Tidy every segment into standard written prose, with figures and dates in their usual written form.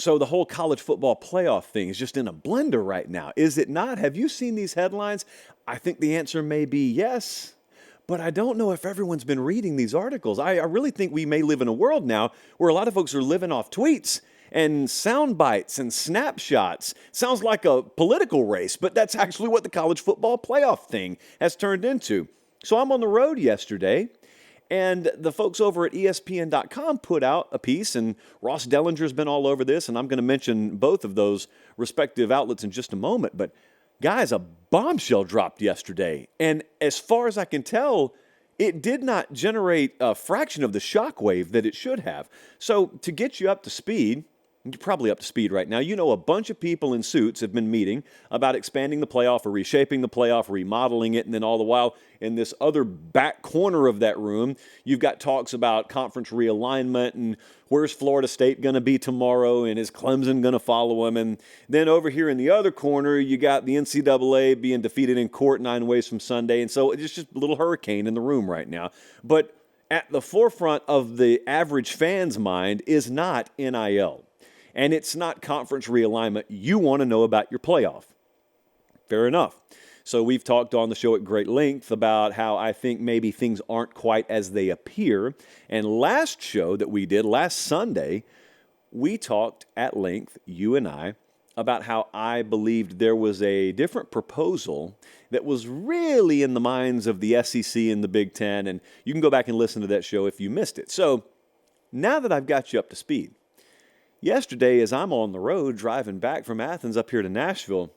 So the whole college football playoff thing is just in a blender right now, is it not? Have you seen these headlines? I think the answer may be yes, but I don't know if everyone's been reading these articles. I really think we may live in a world now where a lot of folks are living off tweets and sound bites and snapshots. Sounds like a political race, but that's actually what the college football playoff thing has turned into. So I'm on the road yesterday, and the folks over at ESPN.com put out a piece, and Ross Dellinger's been all over this, and I'm going to mention both of those respective outlets in just a moment. But guys, a bombshell dropped yesterday, and as far as I can tell, it did not generate a fraction of the shockwave that it should have. So to get you up to speed, you're probably up to speed right now. You know, a bunch of people in suits have been meeting about expanding the playoff or reshaping the playoff, remodeling it, and then all the while in this other back corner of that room, you've got talks about conference realignment and where's Florida State going to be tomorrow and is Clemson going to follow them? And then over here in the other corner, you got the NCAA being defeated in court 9 ways from Sunday. And so it's just a little hurricane in the room right now. But at the forefront of the average fan's mind is not NIL. And it's not conference realignment. You want to know about your playoff. Fair enough. So we've talked on the show at great length about how I think maybe things aren't quite as they appear. And last show that we did, last Sunday, we talked at length, you and I, about how I believed there was a different proposal that was really in the minds of the SEC and the Big Ten. And you can go back and listen to that show if you missed it. So now that I've got you up to speed, yesterday, as I'm on the road driving back from Athens up here to Nashville,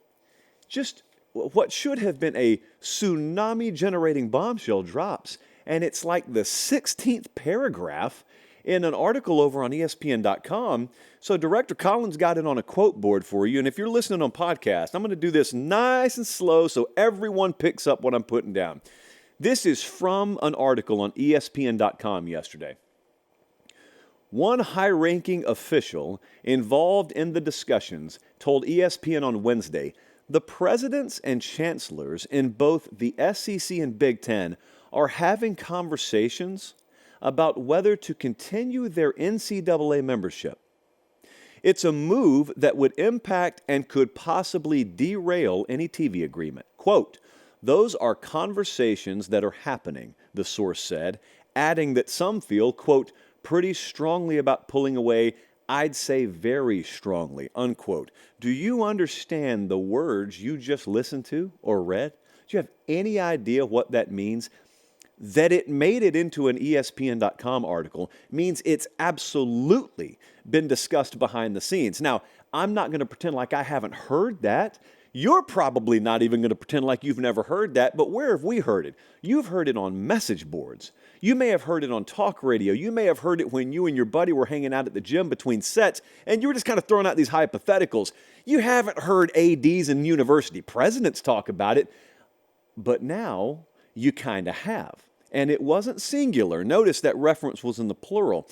just what should have been a tsunami-generating bombshell drops, and it's like the 16th paragraph in an article over on ESPN.com. So Director Collins got it on a quote board for you, and if you're listening on podcast, I'm going to do this nice and slow so everyone picks up what I'm putting down. This is from an article on ESPN.com yesterday. One high-ranking official involved in the discussions told ESPN on Wednesday, the presidents and chancellors in both the SEC and Big Ten are having conversations about whether to continue their NCAA membership. It's a move that would impact and could possibly derail any TV agreement. Quote, those are conversations that are happening, the source said, adding that some feel, quote, pretty strongly about pulling away, I'd say very strongly, unquote. Do you understand the words you just listened to or read? Do you have any idea what that means? That it made it into an ESPN.com article means it's absolutely been discussed behind the scenes. Now, I'm not going to pretend like I haven't heard that. You're probably not even going to pretend like you've never heard that, but where have we heard it? You've heard it on message boards. You may have heard it on talk radio. You may have heard it when you and your buddy were hanging out at the gym between sets, and you were just kind of throwing out these hypotheticals. You haven't heard ADs and university presidents talk about it, but now you kind of have. And it wasn't singular. Notice that reference was in the plural.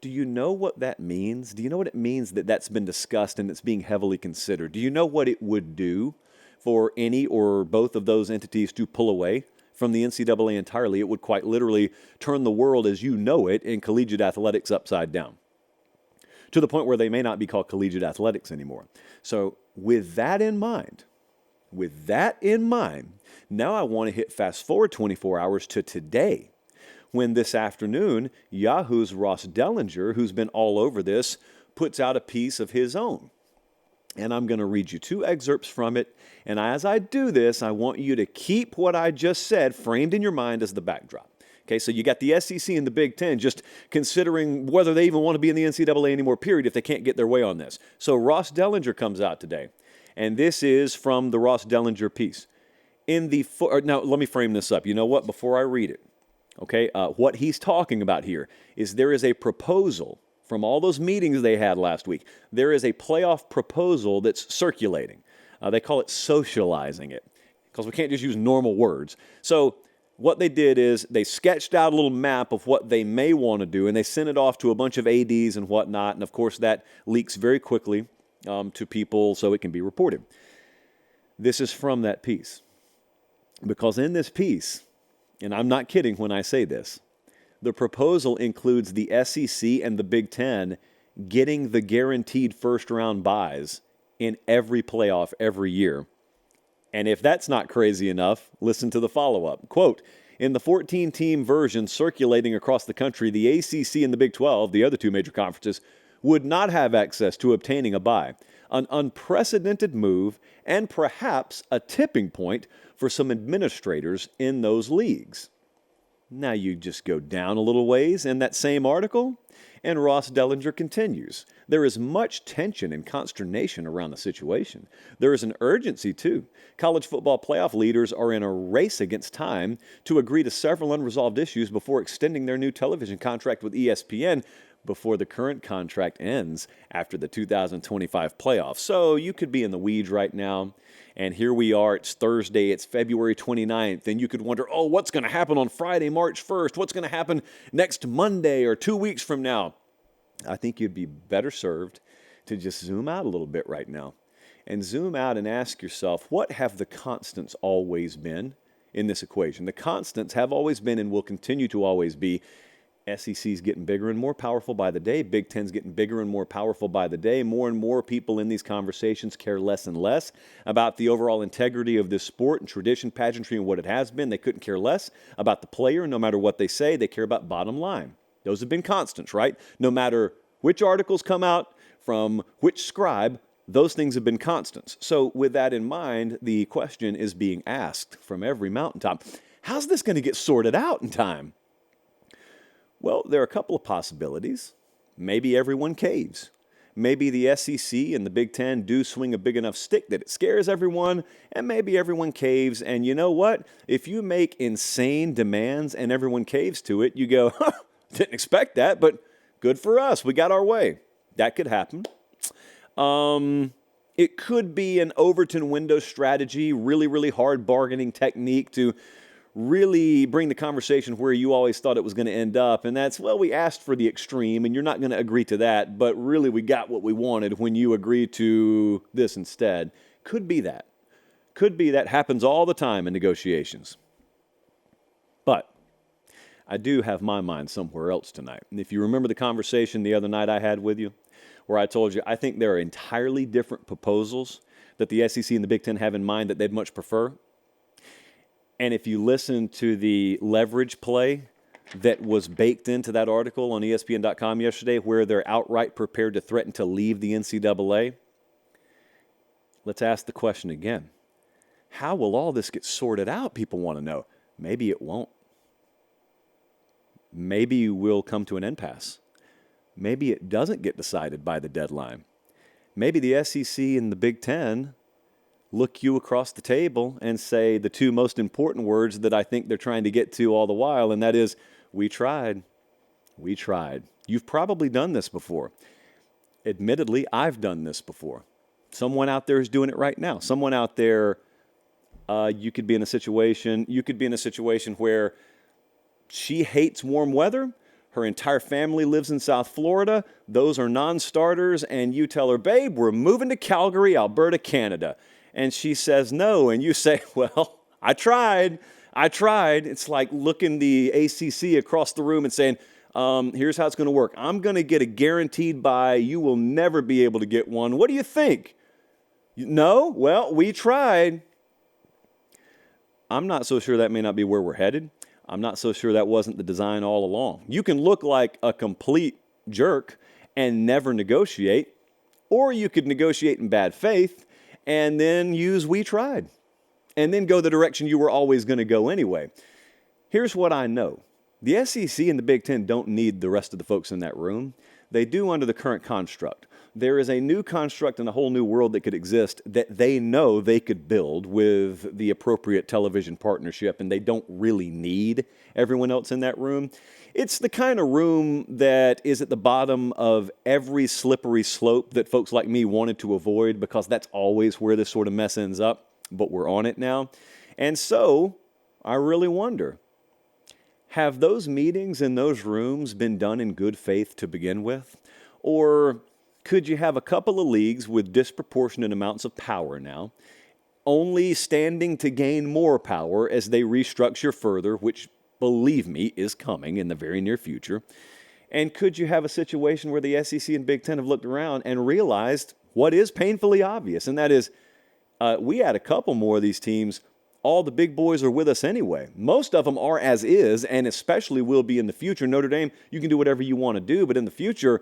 Do you know what that means? Do you know what it means that that's been discussed and it's being heavily considered? Do you know what it would do for any or both of those entities to pull away from the NCAA entirely? It would quite literally turn the world as you know it in collegiate athletics upside down, to the point where they may not be called collegiate athletics anymore. So with that in mind, now I want to hit fast forward 24 hours to today, when this afternoon, Yahoo's Ross Dellinger, who's been all over this, puts out a piece of his own. And I'm going to read you 2 excerpts from it. And as I do this, I want you to keep what I just said framed in your mind as the backdrop. Okay, so you got the SEC and the Big Ten just considering whether they even want to be in the NCAA anymore, period, if they can't get their way on this. So Ross Dellinger comes out today. And this is from the Ross Dellinger piece. Now, let me frame this up. You know what? Before I read it, okay, what he's talking about here is there is a proposal from all those meetings they had last week. There is a playoff proposal that's circulating. They call it socializing it because we can't just use normal words. So what they did is they sketched out a little map of what they may want to do, and they sent it off to a bunch of ADs and whatnot. And, of course, that leaks very quickly to people so it can be reported. This is from that piece. Because in this piece, and I'm not kidding when I say this, the proposal includes the SEC and the Big Ten getting the guaranteed first-round buys in every playoff every year. And if that's not crazy enough, listen to the follow-up. Quote, in the 14-team version circulating across the country, the ACC and the Big 12, the other two major conferences, would not have access to obtaining a bye. An unprecedented move and perhaps a tipping point for some administrators in those leagues. Now you just go down a little ways in that same article, and Ross Dellinger continues. There is much tension and consternation around the situation. There is an urgency, too. College football playoff leaders are in a race against time to agree to several unresolved issues before extending their new television contract with ESPN before the current contract ends after the 2025 playoffs. So you could be in the weeds right now. And here we are, it's Thursday, it's February 29th, and you could wonder, oh, what's going to happen on Friday, March 1st? What's going to happen next Monday or 2 weeks from now? I think you'd be better served to just zoom out a little bit right now and zoom out and ask yourself, what have the constants always been in this equation? The constants have always been and will continue to always be SEC's getting bigger and more powerful by the day. Big Ten's getting bigger and more powerful by the day. More and more people in these conversations care less and less about the overall integrity of this sport and tradition, pageantry, and what it has been. They couldn't care less about the player, no matter what they say. They care about bottom line. Those have been constants, right? No matter which articles come out from which scribe, those things have been constants. So with that in mind, the question is being asked from every mountaintop, how's this going to get sorted out in time? Well, there are a couple of possibilities. Maybe everyone caves. Maybe the SEC and the Big Ten do swing a big enough stick that it scares everyone, and maybe everyone caves. And you know what? If you make insane demands and everyone caves to it, you go, didn't expect that, but good for us. We got our way. That could happen. It could be an Overton Window strategy, really, really hard bargaining technique to really bring the conversation where you always thought it was going to end up. And that's, well, we asked for the extreme, and you're not going to agree to that, but really we got what we wanted when you agreed to this instead. Could be that. Could be that. Happens all the time in negotiations. But I do have my mind somewhere else tonight. And if you remember the conversation the other night I had with you, where I told you I think there are entirely different proposals that the SEC and the Big Ten have in mind that they'd much prefer. And if you listen to the leverage play that was baked into that article on ESPN.com yesterday, where they're outright prepared to threaten to leave the NCAA, let's ask the question again. How will all this get sorted out? People want to know. Maybe it won't. Maybe we'll come to an impasse. Maybe it doesn't get decided by the deadline. Maybe the SEC and the Big Ten look you across the table and say the two most important words that I think they're trying to get to all the while, and that is, we tried. We tried. You've probably done this before. Admittedly, I've done this before. Someone out there is doing it right now. Someone out there, you could be in a situation where she hates warm weather. Her entire family lives in South Florida. Those are non-starters, and you tell her, babe, we're moving to Calgary, Alberta, Canada. And she says no, and you say, well, I tried. It's like looking the ACC across the room and saying, here's how it's going to work. I'm going to get a guaranteed buy. You will never be able to get one. What do you think? No? Well, we tried. I'm not so sure that may not be where we're headed. I'm not so sure that wasn't the design all along. You can look like a complete jerk and never negotiate, or you could negotiate in bad faith and then use we tried, and then go the direction you were always going to go anyway. Here's what I know. The SEC and the Big Ten don't need the rest of the folks in that room. They do under the current construct. There is a new construct and a whole new world that could exist that they know they could build with the appropriate television partnership, and they don't really need everyone else in that room. It's the kind of room that is at the bottom of every slippery slope that folks like me wanted to avoid, because that's always where this sort of mess ends up, but we're on it now. And so I really wonder, have those meetings in those rooms been done in good faith to begin with? Or could you have a couple of leagues with disproportionate amounts of power now, only standing to gain more power as they restructure further, which, believe me, is coming in the very near future? And could you have a situation where the SEC and Big Ten have looked around and realized what is painfully obvious, and that is we had a couple more of these teams. All the big boys are with us anyway. Most of them are as is, and especially will be in the future. Notre Dame, you can do whatever you want to do, but in the future,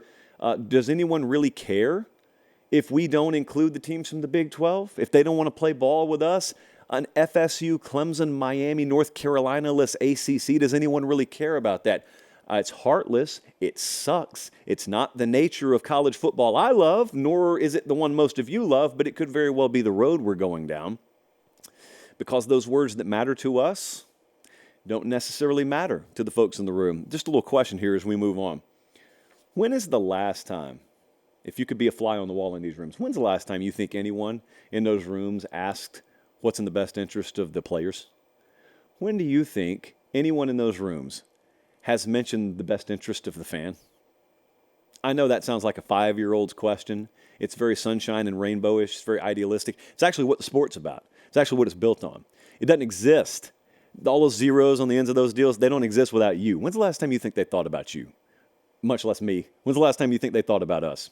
does anyone really care if we don't include the teams from the Big 12? If they don't want to play ball with us? An FSU, Clemson, Miami, North Carolina-less ACC, does anyone really care about that? It's heartless. It sucks. It's not the nature of college football I love, nor is it the one most of you love, but it could very well be the road we're going down, because those words that matter to us don't necessarily matter to the folks in the room. Just a little question here as we move on. When is the last time, if you could be a fly on the wall in these rooms, when's the last time you think anyone in those rooms asked what's in the best interest of the players? When do you think anyone in those rooms has mentioned the best interest of the fan? I know that sounds like a 5-year-old's question. It's very sunshine and rainbowish. It's very idealistic. It's actually what the sport's about. It's actually what it's built on. It doesn't exist. All those zeros on the ends of those deals, they don't exist without you. When's the last time you think they thought about you? Much less me. When's the last time you think they thought about us?